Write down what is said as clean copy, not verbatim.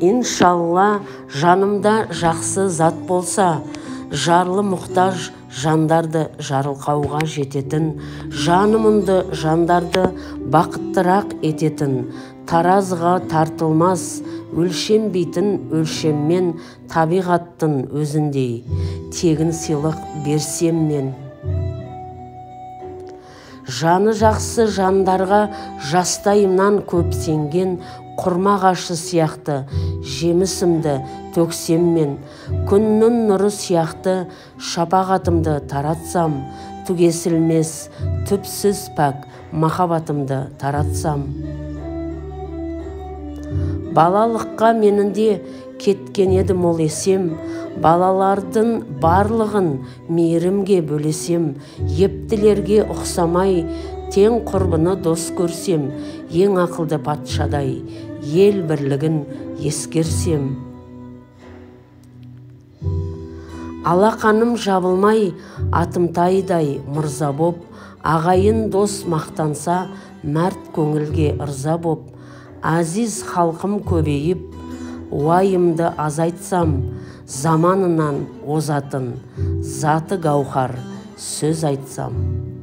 Иншалла, жанымда жақсы зат болса, жарлы мұқтаж жандарды жарылқауға жететін, жанымынды жандарды бақыттырақ ететін, таразыға тартылмас, өлшенбейтін өлшеммен табиғаттың өзіндей, тегін сыйлық берсем мен. Жаны жақсы жандарға жастайымнан көп сенген, құрмағашы сияқты жемісімді төксем мен, күннің нұры сияқты шапағатымды таратсам, түгесілмес, түпсіз пәк махаббатымды таратсам. Балалыққа менінде кеткен еді мол есем, балалардың барлығын мейірімге бөлесем, ептілерге ұқсамай, тең құрбыны дос көрсем, ең ақылды патшадай, ел бірлігін ескерсем. Алақаным жабылмай, атымтайдай мырза боп, ағайын дос мақтанса, мәрт көңілге ырза боп, азиз халқым көбейіп, уайымды азайтсам, заманынан озатын, заты гауһар сөз айтсам.